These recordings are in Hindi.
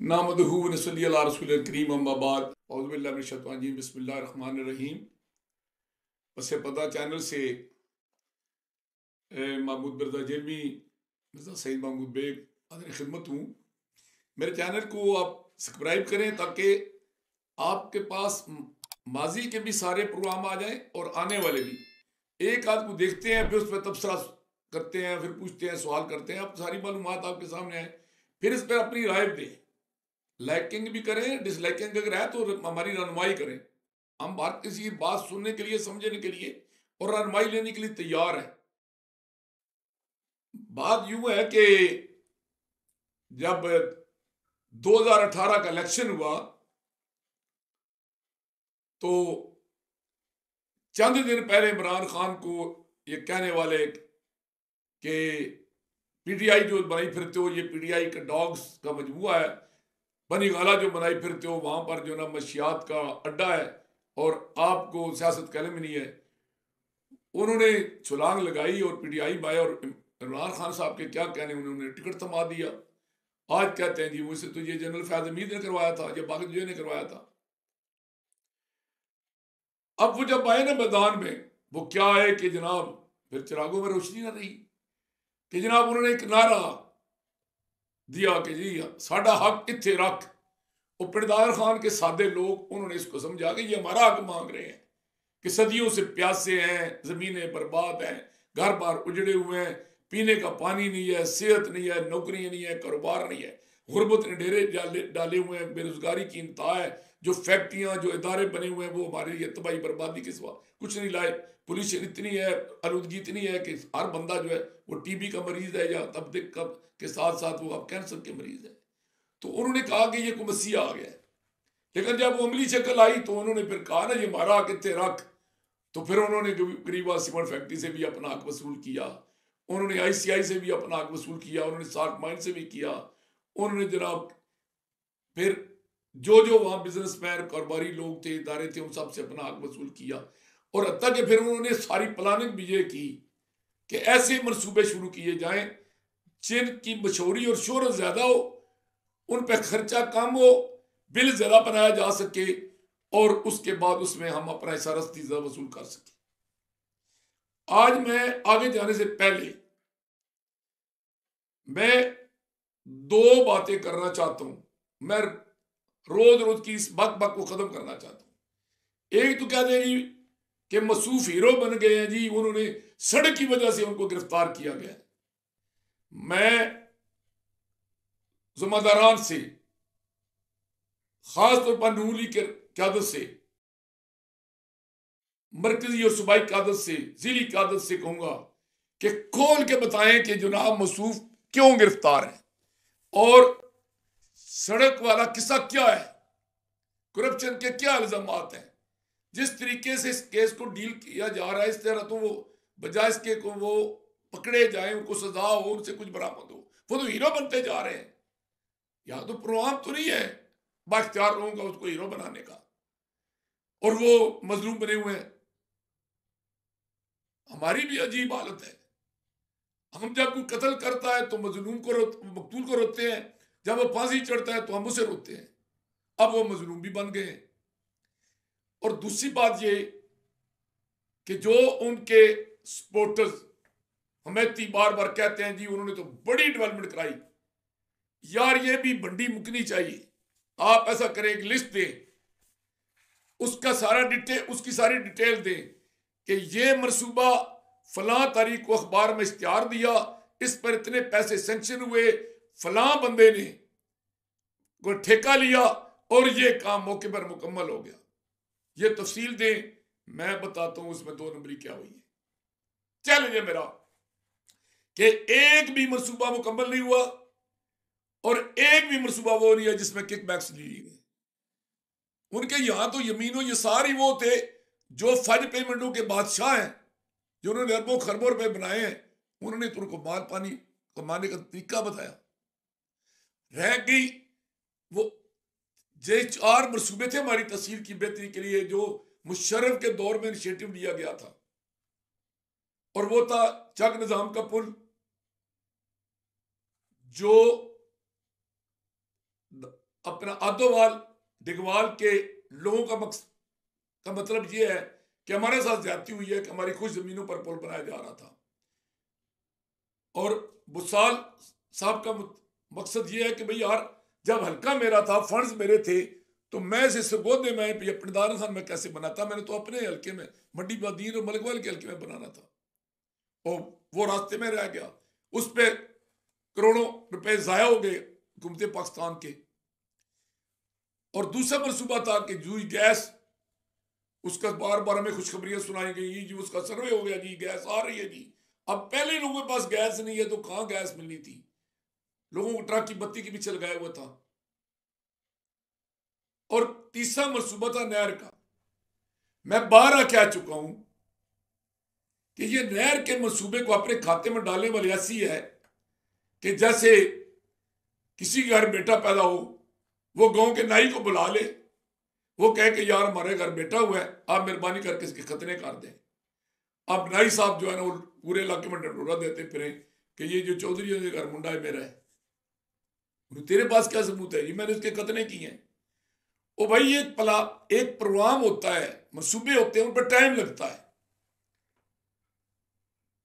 नामदहू व नसल्ली अला रसूलिल करीम अम्मा बाद औज़ु बिल्लाहि मिनश शैतानिर रजीम बिस्मिल्लाहिर रहमानिर रहीम। पसे पता चैनल से महमूद बिरदा जेबी मिर्ज़ा सईद महमूद बेग हाज़िर खिदमत हूँ। मेरे चैनल को आप सब्सक्राइब करें ताकि आपके पास माजी के भी सारे प्रोग्राम आ जाएं और आने वाले भी। एक आध को देखते हैं, फिर उस पर तबसरा करते हैं, फिर पूछते हैं, सवाल करते हैं, अब सारी मालूमात आपके सामने आए, फिर इस पर अपनी राय दें। लाइकिंग भी करें, डिसलाइकिंग अगर है तो हमारी रहनुमाई करें। हम बात किसी बात सुनने के लिए, समझने के लिए और रहनुमाई लेने के लिए तैयार है। बात यूं है कि जब 2018 का इलेक्शन हुआ तो चंद दिन पहले इमरान खान को ये कहने वाले कि पीटीआई जो बनाई फिरते हो, ये पीटीआई का डॉग्स का मजमुआ है, बनी गाला जो बनाई फिरते हो, वहां पर जो ना मशियात का अड्डा है और आपको सियासत का इल्म नहीं है। उन्होंने छुलांग लगाई और पीटीआई में आए और इमरान खान साहब के क्या कहने, उन्होंने टिकट थमा दिया। आज कहते हैं जी मुझसे तो ये जनरल फैज हमीद ने करवाया था, ये बाकी ने करवाया था। अब वो जब आए ना मैदान में, वो क्या है कि जनाब फिर चिरागों में रोशनी ना रही कि जनाब उन्होंने एक नारा दिया कि जी साडा हक इत्थे रख। वो पिंडार खान के सादे लोग उन्होंने इसको समझा कि ये हमारा हक मांग रहे हैं कि सदियों से प्यासे हैं, जमीनें बर्बाद हैं, घर बार उजड़े हुए हैं, पीने का पानी नहीं है, सेहत नहीं है, नौकरियां नहीं है, कारोबार नहीं है, गुर्बत ने डेरे डाले हुए हैं, बेरोजगारी की इंतहा है। जो फैक्ट्रियां, जो इदारे बने हुए हैं वो हमारे लिए तबाही बर्बादी के सिवा कुछ नहीं लाए। पोल्यूशन इतनी है, आलूदगी इतनी है कि हर बंदा जो है वो टीबी का मरीज है या तब के साथ साथ वो अब कैंसर के मरीज है। तो उन्होंने कहा कि ये कोई मसीहा आ गया है। लेकिन जब वो अमली शक्ल आई तो उन्होंने फिर कहा ना ये हमारा हक इत्थे रख। तो फिर उन्होंने गरीबा सीमेंट फैक्ट्री से भी अपना हक वसूल किया, उन्होंने आईसीआई से भी अपना हक वसूल किया, उन्होंने सार्क माइन से भी किया, उन्होंने जनाब फिर जो जो वहां बिजनेसमैन कारोबारी लोग थे, इदारे थे, उन सब से अपना हक वसूल किया। और हत्ता कि फिर उन्होंने सारी प्लानिंग भी ये की कि ऐसे मनसूबे शुरू किए जाएं जिनकी मशहूरी और शोहरत ज्यादा हो, उन पर खर्चा कम हो, बिल ज्यादा बनाया जा सके और उसके बाद उसमें हम अपना हिस्सा रस्ती ज्यादा वसूल कर सके। आज मैं आगे जाने से पहले मैं दो बातें करना चाहता हूं। मैं रोज रोज की इस बक बक को खत्म करना चाहता हूं। एक तो कह दें जी कि मसूफ हीरो बन गए हैं जी, उन्होंने सड़क की वजह से उनको गिरफ्तार किया गया। मैं जिम्मेदारान से, खासतौर पर नूली के क्यादत से, मरकजी और सूबाई क्यादत से, जिली क्यादत से कहूंगा कि खोल के बताएं कि जनाब मसूफ क्यों गिरफ्तार है और सड़क वाला किस्सा क्या है, करप्शन के क्या इल्जामात हैं। जिस तरीके से इस केस को डील किया जा रहा है, इस तरह तो वो बजाय इसके को वो पकड़े जाए, उनको सजा हो, उनसे कुछ बरामद हो, वो तो हीरो बनते जा रहे हैं। यहां तो प्रोग्राम तो नहीं है बाख्तियार लोगों का उसको हीरो बनाने का, और वो मजलूम बने हुए हैं। हमारी भी अजीब हालत है। हम जब कोई कत्ल करता है तो मजलूम को मकतूल को रोकते हैं, जब वो फांसी चढ़ता है तो हम उसे रोकते हैं। अब वो मजलूम भी बन गए। और दूसरी बात ये कि जो उनके सपोर्टर्स हमें बार बार कहते हैं जी उन्होंने तो बड़ी डेवलपमेंट कराई, यार ये भी बंडी मुकनी चाहिए। आप ऐसा करें, एक लिस्ट दें, उसका सारा डिटेल, उसकी सारी डिटेल दें कि ये मनसूबा फलां तारीख को अखबार में इश्तिहार दिया, इस पर इतने पैसे सेंक्शन हुए, फलां बंदे ने कोई ठेका लिया और ये काम मौके पर मुकम्मल हो गया। ये तफसील दें, मैं बताता हूं उसमें दो नंबरी क्या हुई है। चैलेंज है मेरा कि एक भी मनसूबा मुकम्मल नहीं हुआ और एक भी मनसूबा वो नहीं है जिसमें किकबैक्स ली गई। उनके यहां तो यमीनो ये सारी वो थे जो फज पेमेंटों के बादशाह हैं, जिन्होंने अरबों खरबों रुपए बनाए हैं, उन्होंने तो उनको माल पानी कमाने का तरीका बताया। रह गई वो जे 4 मनसूबे थे हमारी तहसील की बेहतरी के लिए जो मुशर्रफ के दौर में इनिशिएटिव लिया गया था, और वो था चक निजाम का पुल जो अपना आदोवाल दिगवाल के लोगों का मतलब यह है कि हमारे साथ ज्यादती हुई है कि हमारी कुछ जमीनों पर पुल बनाया जा रहा था। और बुसाल साहब का मकसद ये है कि भाई यार, जब हल्का मेरा था, फंड्स मेरे थे, तो मैं इसे सरगोदे में या पिंडारा खान में कैसे बनाता? मैंने तो अपने हल्के में, मंडी बदीन और मलिकवाल के हल्के में बनाना था, और वो रास्ते में रह गया। उस पर करोड़ों रुपए जाया हो गए हुकूमत पाकिस्तान के। और दूसरा मनसूबा था कि जूई गैस, उसका बार बार हमें खुशखबरियां सुनाई गई जी, उसका सर्वे हो गया जी, गैस आ रही है जी। अब पहले लोगों के पास गैस नहीं है तो कहां गैस मिलनी थी? लोगों को ट्रक की बत्ती के पीछे लगाया हुआ था। और तीसरा मनसूबा था नहर का। मैं 12 कह चुका हूं कि ये नहर के मनसूबे को अपने खाते में डालने वाली ऐसी है कि जैसे किसी के घर बेटा पैदा हो, वो गांव के नाई को बुला ले, वो कहे कि यार हमारे घर बेटा हुआ है, आप मेहरबानी करके इसके खतने कर दें। अब नाई साहब जो है ना, वो पूरे इलाके में डंडोरा देते फिरे कि ये जो चौधरी के घर मुंडा है मेरा है। तेरे पास क्या सबूत है? ये मैंने इसके खतने किए हैं। ओ भाई, एक प्रोग्राम होता है, मनसूबे होते हैं, उन पर टाइम लगता है।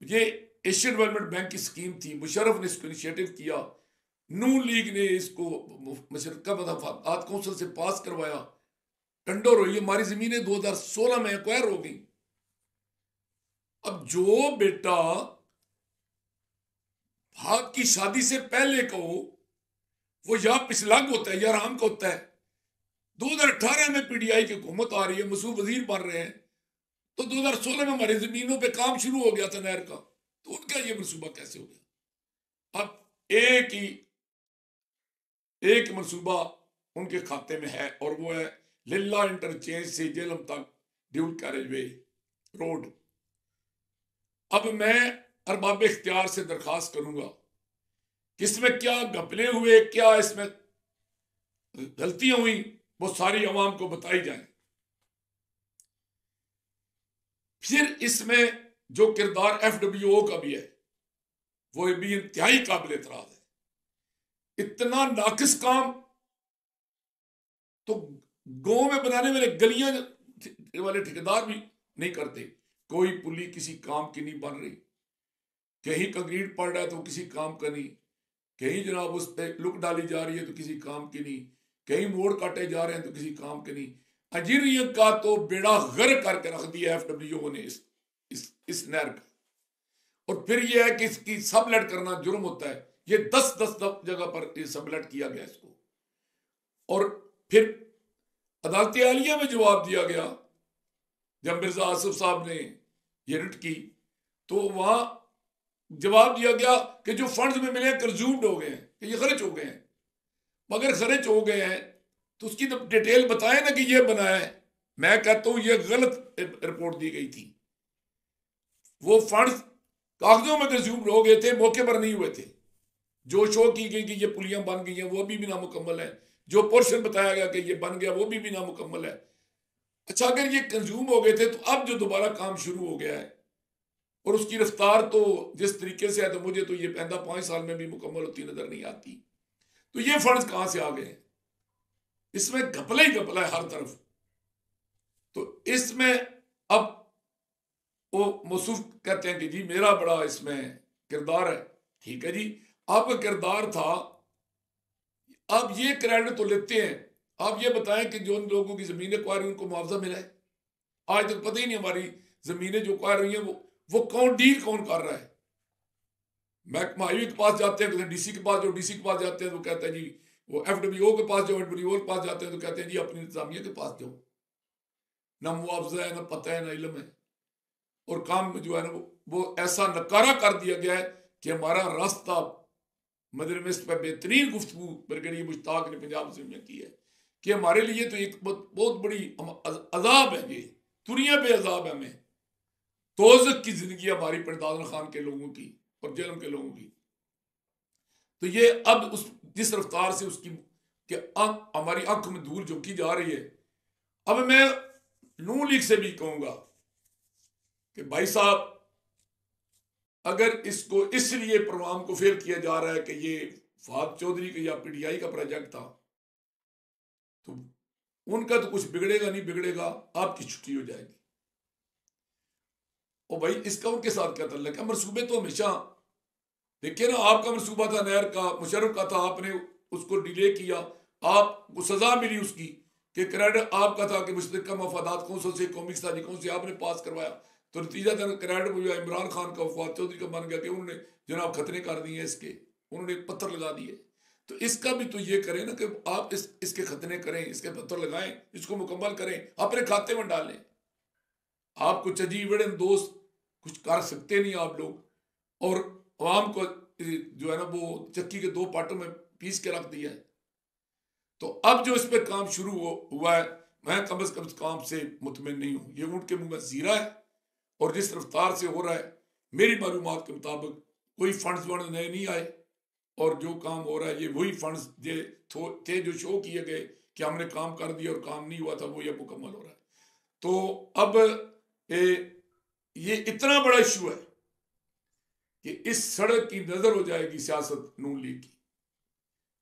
ये एशियन डेवलपमेंट बैंक की स्कीम थी, मुशर्रफ ने इसको इनिशिएटिव किया, नून लीग ने इसको मुशर्रका मदफात कौंसिल से पास करवाया, टंडोर हुई, हमारी जमीनें 2016 में एक्वायर हो गई। अब जो बेटा भाग की शादी से पहले को, वो या पिछलंग होता है या राम का होता है। 2018 में पीडीआई की हुकूमत आ रही है, मसूद वजीर बन रहे हैं, तो 2016 में हमारी जमीनों पे काम शुरू हो गया था नहर का, तो उनका ये मनसूबा कैसे हो गया? अब एक मनसूबा उनके खाते में है, और वो है लिल्ला इंटरचेंज से जेलम तक ड्यूल कैरेजवे रोड। अब मैं अरबाब इख्तियार से दरखास्त करूंगा कि इसमें क्या घपले हुए, क्या इसमें गलतियां हुई, वो सारी अवाम को बताई जाए। फिर इसमें जो किरदार FWO का भी है, वो भी इंतहाई काबिल एतराज है। इतना नाकिस काम तो गांव में बनाने वाले गलियां वाले ठेकेदार भी नहीं करते। कोई पुली किसी काम की नहीं बन रही, कहीं कंक्रीट पड़ रहा है तो किसी काम का नहीं, कहीं जनाब उस पर लुक डाली जा रही है तो किसी काम की नहीं, कहीं मोड़ काटे जा रहे हैं तो किसी काम के नहीं। अजीरियत का तो बेड़ा गर्क करके रख दिया FWO ने इस नहर का। और फिर यह है कि इसकी सबलेट करना जुर्म होता है। ये 10 जगह पर सबलेट किया गया इसको। और फिर अदालत आलिया में जवाब दिया गया, जब मिर्जा आसिफ साहब ने ये रिट की, तो वहां जवाब दिया गया कि जो फंड्स में मिले कंज्यूम्ड हो गए हैं, कि ये खर्च हो गए हैं। मगर खर्च हो गए हैं तो उसकी तो डिटेल बताए ना कि ये बनाया है। मैं कहता हूं ये गलत रिपोर्ट दी गई थी। वो फंड्स कागजों में कंज्यूम्ड हो गए थे, मौके पर नहीं हुए थे। जो शो की गई कि ये पुलियां बन गई हैं, वो अभी भी नामुकम्मल है। जो पोर्शन बताया गया कि ये बन गया, वो भी नामुकम्मल है। अच्छा, अगर ये कंज्यूम हो गए थे तो अब जो दोबारा काम शुरू हो गया है, और उसकी रफ्तार तो जिस तरीके से है, तो मुझे तो ये पैदा 5 साल में भी मुकम्मल होती नजर नहीं आती। तो ये फंड्स कहां से आ गए? इसमें घपला ही घपला है हर तरफ। तो इसमें अब वो मौसूफ कहते हैं कि जी मेरा बड़ा इसमें किरदार है। ठीक है जी, आपका किरदार था, आप ये क्रेडिट तो लेते हैं। आप ये बताएं कि जो लोगों की जमीनें एक्वायर हुई उनको मुआवजा मिला है? आज तक पता ही नहीं हमारी जमीनें जो एक्वायर हुई हैं वो कौन डील कौन कर रहा है। महकमा हाईवे के पास जाते हैं, डीसी के पास, जो डीसी के पास जाते हैं तो कहते हैं जी, वो FWO के पास, जो FWO के पास जाते हैं तो कहते हैं जी अपनी इंतजामिया के पास जाओ। ना मुआवजा है, ना पता है, ना इल्म है। और काम जो है ना वो ऐसा नकारा कर दिया गया है कि हमारा रास्ता मदर में इस पर बेहतरीन गुफ्तगू ब्रिगेडियर मुश्ताक ने पंजाब से में की है कि हमारे लिए तो एक बहुत बड़ी अजाब है, ये दुनिया पे अजाब है हमें। तोज़क की जिंदगी हमारी परदादन खान के लोगों की और जलम के लोगों की। तो ये अब उस जिस रफ्तार से उसकी हमारी आंख में धूल झोंकी जा रही है। अब मैं नून लीग से भी कहूंगा कि भाई साहब, अगर इसको इसलिए प्रोग्राम को फेल किया जा रहा है कि ये फहद चौधरी का या PTI का प्रोजेक्ट था, तो उनका तो कुछ बिगड़ेगा नहीं, बिगड़ेगा आपकी छुट्टी हो जाएगी। और भाई इसका उनके साथ क्या ताल्लुक है? मनसूबे तो हमेशा, देखिए ना, आपका मनसूबा था नहर का, मुशर्रफ का था, आपने उसको डिले किया, आपको सजा मिली उसकी कि क्रेडिट आपका था कि मुश्तरका मफादात कौंसिल से, कौमी इत्तेहादी कौंसिल से आपने पास करवाया, तो नतीजा था क्रेडिट जो है इमरान खान का, फवाद चौधरी का बन गया कि उन्होंने जनाब खतरे कर दिए इसके, उन्होंने पत्थर लगा दिए। तो इसका भी तो ये करें ना कि आप इसके खतने करें, इसके पत्थर लगाएं, इसको मुकम्मल करें, अपने खाते में डालें। आप कुछ अजीब बड़े दोस्त कुछ कर सकते नहीं आप लोग, और अवाम को जो है ना वो चक्की के दो पार्टों में पीस के रख दिया है। तो अब जो इस पे काम शुरू हुआ है, मैं कम से कम काम से मुतमिन नहीं हूं। ये ऊँट के मुंह में जीरा है, और जिस रफ्तार से हो रहा है, मेरी मालूमात के मुताबिक कोई फंड्स वंड नए नहीं आए, और जो काम हो रहा है ये वही फंड्स थे जो शो किए गए कि हमने काम कर दिया और काम नहीं हुआ था, वो ये मुकम्मल हो रहा है। तो अब ये इतना बड़ा इशू है कि इस सड़क की नजर हो जाएगी सियासत नून लीग की,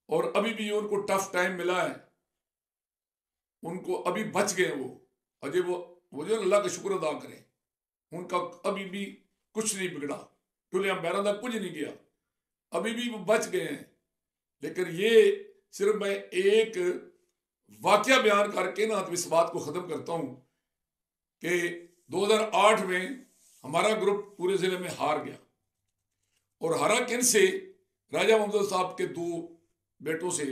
और अभी भी उनको टफ टाइम मिला है, उनको अभी बच गए वो, अजय वो जो अल्लाह का शुक्र अदा करें, उनका अभी भी कुछ नहीं बिगड़ा, क्योंकि हम बैरंदा कुछ नहीं किया, अभी भी वो बच गए हैं। लेकिन ये सिर्फ मैं एक वाकया बयान करके ना इस बात को खत्म करता हूं कि 2008 में हमारा ग्रुप पूरे जिले में हार गया, और हारा किन से? राजा मोहम्मद साहब के दो बेटों से,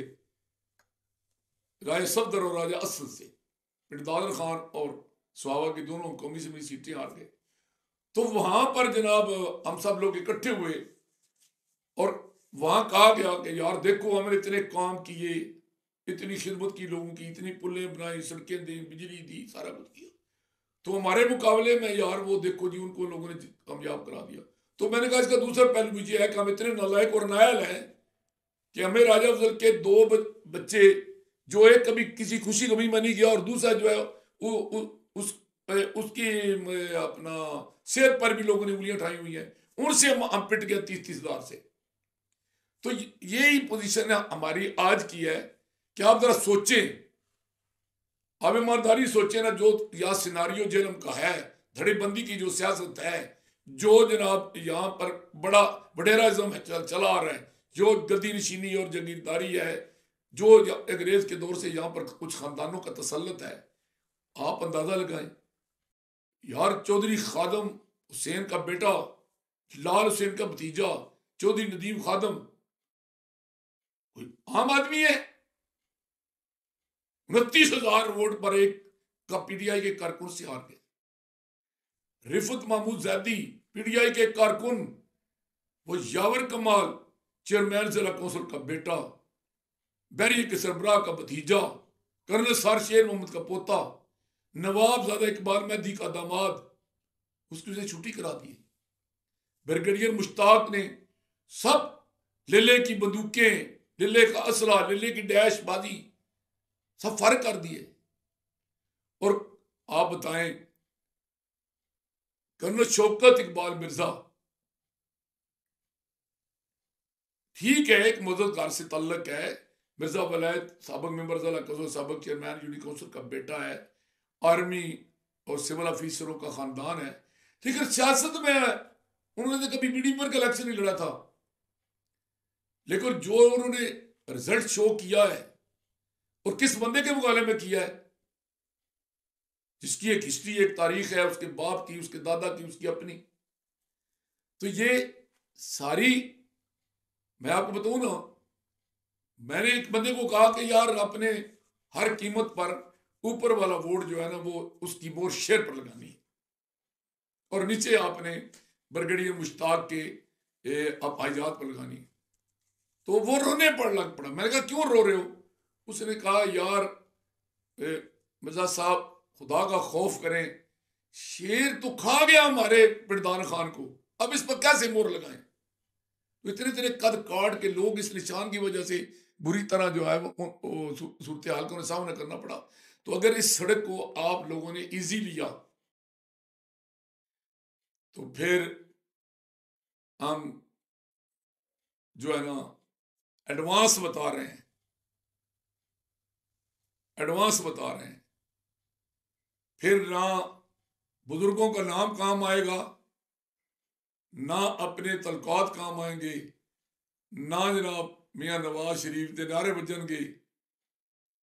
राजा सफदर और राजा असद से। दादर खान और सुहावा की दोनों कौमी से सीटें हार गए। तो वहां पर जनाब हम सब लोग इकट्ठे हुए, और वहां कहा गया कि यार देखो हमने इतने काम किए, इतनी खिदमत की लोगों की, इतनी पुलें बनाई, सड़कें दी, बिजली दी, सारा कुछ किया, तो हमारे मुकाबले में यार वो देखो जी उनको लोगों ने कामयाब करा दिया। तो मैंने कहा इसका दूसरा पहलू भी है कि हम इतने नालायक और नायल हैं कि हमें राजा अफजल के दो बच्चे, जो एक कभी किसी खुशी गमी में नहीं गया, और दूसरा जो है उसकी अपना सेहत पर भी लोगों ने उंगलियां उठाई हुई हैं, उनसे हम पिट गए 30-30 हजार से। तो यही पोजीशन है हमारी आज की है कि आप जरा सोचें, आप ईमानदारी सोचें ना, जो या सिनारियो जेलम का है, धड़ेबंदी की जो सियासत है, जो जनाब यहाँ पर बड़ा वडेराइज्म चला आ रहा है, जो गद्दी नशीनी और जगीरदारी है, जो अंग्रेज के दौर से यहाँ पर कुछ खानदानों का तसल्लुत है, आप अंदाजा लगाएं यार। चौधरी खादम हुसैन का बेटा, लाल हुसैन का भतीजा चौधरी नदीम खादम कोई आम आदमी है? 29,000 वोट पर एक का पीटीआई के कारकुन से हार गए। रिफत महमूद जैदी पीटीआई के कारकुन, वो यावर कमाल चेयरमैन जिला कौंसिल का बेटा, बैरियर के सरबराह का भतीजा, कर्नल सर शेर मोहम्मद का पोता, नवाब ज़ादा इकबाल मेहदी का दामाद, उसकी उसे छुट्टी करा दी। ब्रिगेडियर मुश्ताक ने सब लेले की बंदूकें, लेले का असला, लेले की डैश बाजी सब फर्क कर दिए। और आप बताएं, कर्नल शौकत इकबाल मिर्जा, ठीक है एक मौजूद घर से तल्लक है, मिर्जा वलायत साबिक मेंबर ज़िला कौंसिल, साबिक चेयरमैन यूनियन काउंसिल का बेटा है, आर्मी और सिविल ऑफिसरों का खानदान है, लेकिन सियासत में उन्होंने तो कभी बीडीपी पर इलेक्शन नहीं लड़ा था। लेकिन जो उन्होंने रिजल्ट शो किया है, और किस बंदे के मुकाबले में किया है, जिसकी एक हिस्ट्री, एक तारीख है, उसके बाप की, उसके दादा की, उसकी अपनी। तो ये सारी, मैं आपको बताऊं ना, मैंने एक बंदे को कहा कि यार अपने हर कीमत पर ऊपर वाला वोट जो है ना वो उसकी मोर शेयर पर लगानी है, और नीचे आपने ब्रिगेडियर मुश्ताक के अपाइजात पर लगानी है। तो वो रोने पर लग पड़ा। मैंने कहा क्यों रो रहे हो? उसने कहा यार मिर्जा साहब खुदा का खौफ करें, शेर तो खा गया हमारे पिरदान खान को, अब इस पर कैसे मोहर लगाएं? तो इतने इतने कद काट के लोग इस निशान की वजह से बुरी तरह जो है वो सूरत हाल का सामना करना पड़ा। तो अगर इस सड़क को आप लोगों ने इजी लिया तो फिर हम जो है ना एडवांस बता रहे हैं, एडवांस बता रहे हैं। फिर ना बुजुर्गों का नाम काम आएगा, ना अपने तलकात काम आएंगे, ना जनाब मियाँ नवाज शरीफ के नारे बजनगे,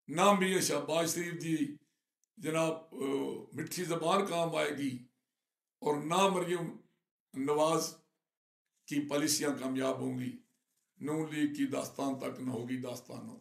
ना मियाँ शहबाज शरीफ की जनाब मिठी जबान काम आएगी, और ना मरियम नवाज की पॉलिसियां कामयाब होंगी। नून लीग की दास्तान तक न होगी दास्तानों।